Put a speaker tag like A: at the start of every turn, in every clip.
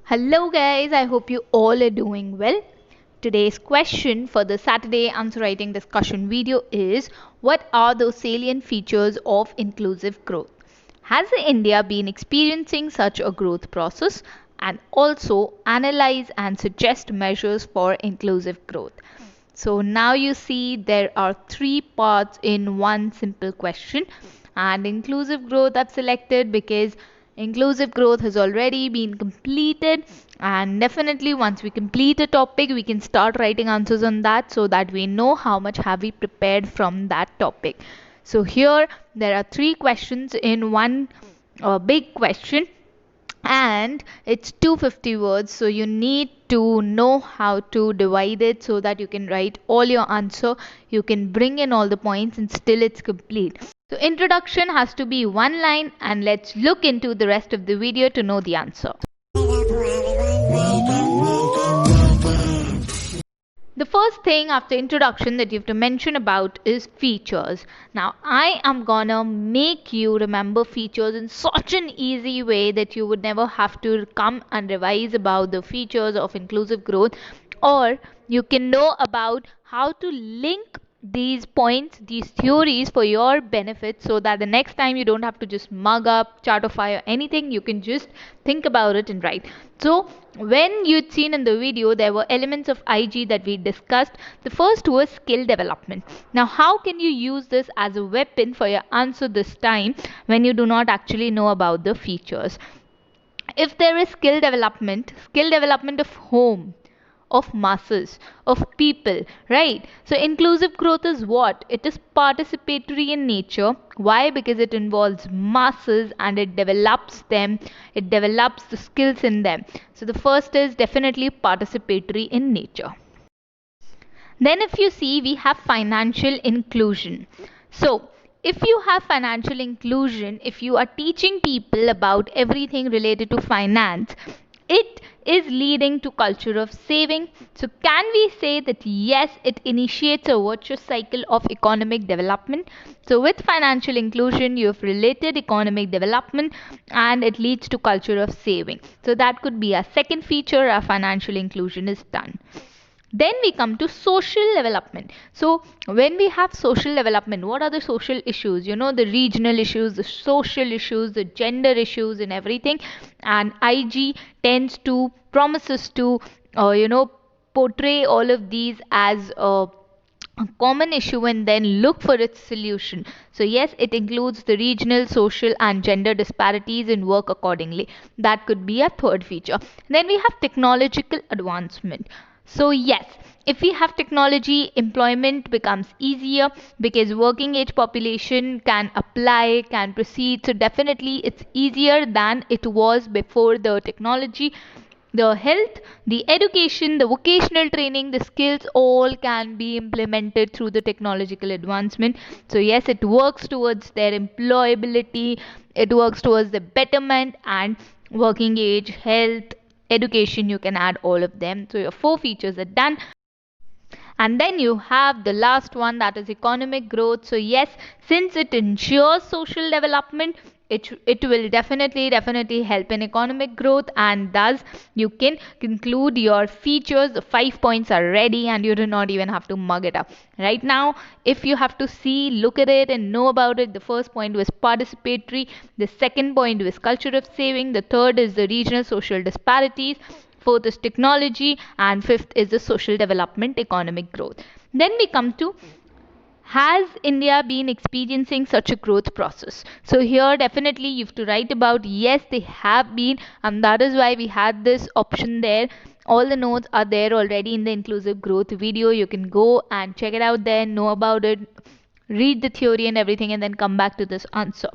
A: Hello guys, I hope you all are doing well. Today's question for the Saturday answer writing discussion video is, what are the salient features of inclusive growth? Has India been experiencing such a growth process? And also analyze and suggest measures for inclusive growth. So now you see there are three parts in one simple question, and inclusive growth I've selected because inclusive growth has already been completed, and definitely once we complete a topic we can start writing answers on that so that we know how much have we prepared from that topic. So here there are three questions in one big question, and it's 250 words, so you need to know how to divide it so that you can write all your answer, you can bring in all the points and still it's complete. So introduction has to be one line, and let's look into the rest of the video to know the answer. The first thing after introduction that you have to mention about is features. Now I am gonna make you remember features in such an easy way that you would never have to come and revise about the features of inclusive growth, or you can know about how to link these points, these theories for your benefit, so that the next time you don't have to just mug up, chartify or anything, you can just think about it and write. So when you'd seen in the video, there were elements of IG that we discussed. The first was skill development. Now how can you use this as a weapon for your answer this time when you do not actually know about the features? If there is skill development of whom? Of masses, of people, right? So inclusive growth is what? It is participatory in nature. Why? Because it involves masses and it develops them, it develops the skills in them. So the first is definitely participatory in nature. Then if you see, we have financial inclusion. So if you have financial inclusion, if you are teaching people about everything related to finance, it is leading to culture of saving. So can we say that yes, it initiates a virtuous cycle of economic development? So with financial inclusion, you have related economic development and it leads to culture of saving. So that could be a second feature of financial inclusion is done. Then we come to social development. So when we have social development, what are the social issues? The regional issues, the social issues, the gender issues and everything. And IG tends to promises to portray all of these as a common issue and then look for its solution. So yes, it includes the regional, social and gender disparities and work accordingly. That could be a third feature. Then we have technological advancement. So yes, if we have technology, employment becomes easier because working age population can apply, can proceed. So definitely it's easier than it was before the technology. The health, the education, the vocational training, the skills all can be implemented through the technological advancement. So yes, it works towards their employability, it works towards the betterment and working age, health, education, you can add all of them. So your four features are done. And then you have the last one, that is economic growth. So yes, since it ensures social development, it will definitely help in economic growth, and thus you can conclude your features. The 5 points are ready and you do not even have to mug it up right now. If you have to see, look at it and know about it, the first point was participatory, the second point was culture of saving, the third is the regional social disparities, fourth is technology, and fifth is the social development, economic growth. Then we come to, has India been experiencing such a growth process? So here definitely you have to write about yes, they have been, and that is why we had this option there. All the notes are there already in the inclusive growth video. You can go and check it out there, know about it, read the theory and everything, and then come back to this answer.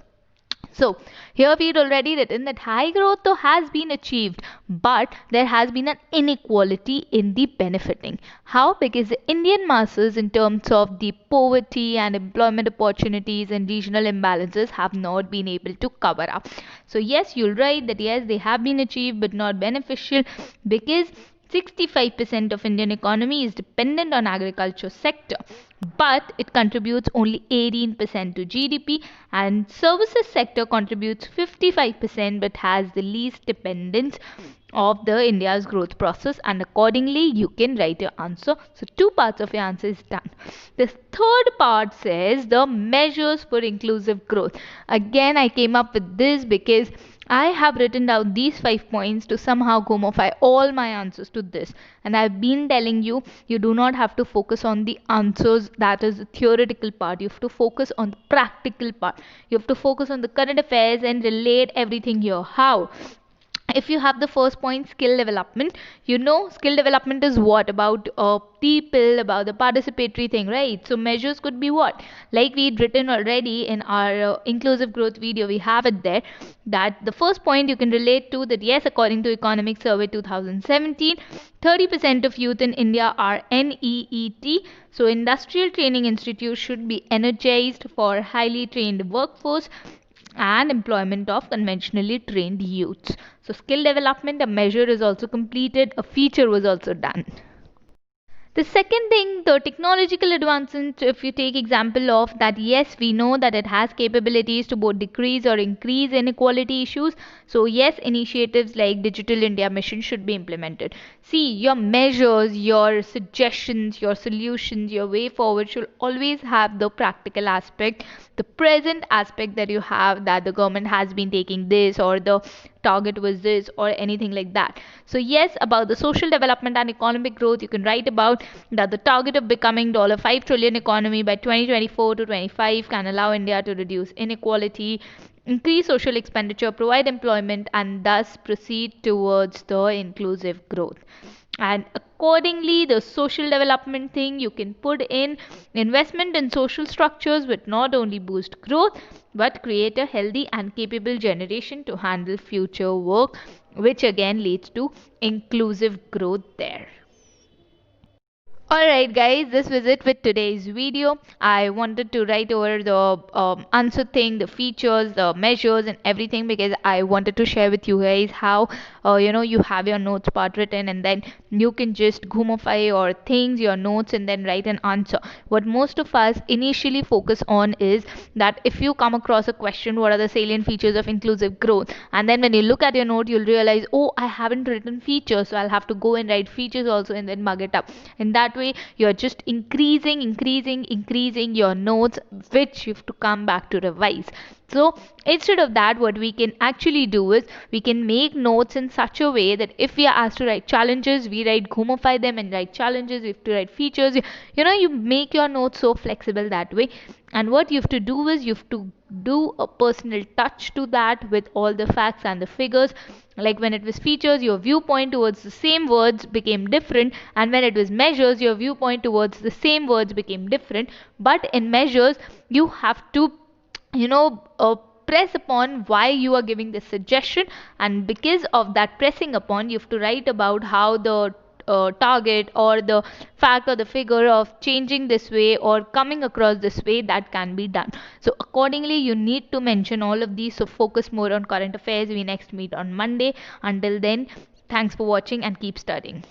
A: So here we'd already written that high growth though has been achieved, but there has been an inequality in the benefiting. How? Because the Indian masses in terms of the poverty and employment opportunities and regional imbalances have not been able to cover up. So yes, you'll write that yes, they have been achieved but not beneficial because 65% of Indian economy is dependent on agriculture sector, but it contributes only 18% to GDP, and services sector contributes 55% but has the least dependence of the India's growth process, and accordingly you can write your answer. So two parts of your answer is done. The third part says the measures for inclusive growth. Again, I came up with this because I have written down these 5 points to somehow gomify all my answers to this. And I've been telling you, you do not have to focus on the answers, that is the theoretical part. You have to focus on the practical part. You have to focus on the current affairs and relate everything here. How? If you have the first point, skill development, you know skill development is what about people, about the participatory thing, right? So measures could be what, like we'd written already in our inclusive growth video, we have it there, that the first point you can relate to, that yes, according to economic survey 2017, 30% of youth in India are NEET. So industrial training institutes should be energized for highly trained workforce and employment of conventionally trained youths. So skill development, a measure is also completed, a feature was also done. The second thing, the technological advancement, if you take example of that, yes, we know that it has capabilities to both decrease or increase inequality issues. So yes, initiatives like Digital India Mission should be implemented. See, your measures, your suggestions, your solutions, your way forward should always have the practical aspect, the present aspect that you have, that the government has been taking this, or the target was this, or anything like that. So yes, about the social development and economic growth, you can write about that the target of becoming $5 trillion economy by 2024 to 25 can allow India to reduce inequality, increase social expenditure, provide employment, and thus proceed towards the inclusive growth. And accordingly, the social development thing, you can put in investment in social structures which not only boost growth but create a healthy and capable generation to handle future work, which again leads to inclusive growth there. Alright guys, this was it with today's video. I wanted to write over the answer thing, the features, the measures and everything, because I wanted to share with you guys how you have your notes part written, and then you can just gumify your things, your notes, and then write an answer. What most of us initially focus on is that if you come across a question, what are the salient features of inclusive growth, and then when you look at your note, you'll realize, oh, I haven't written features, so I'll have to go and write features also and then mug it up. In that way, you're just increasing your notes, which you have to come back to revise. So instead of that, what we can actually do is we can make notes in such a way that if we are asked to write challenges, we write gumify them and write challenges. If to write features, you make your notes so flexible that way. And what you have to do is you have to do a personal touch to that with all the facts and the figures. Like when it was features, your viewpoint towards the same words became different, and when it was measures, your viewpoint towards the same words became different. But in measures, you have to press upon why you are giving this suggestion, and because of that pressing upon, you have to write about how the target or the fact or the figure of changing this way or coming across this way, that can be done. So accordingly, you need to mention all of these. So focus more on current affairs. We next meet on Monday. Until then, thanks for watching and keep studying.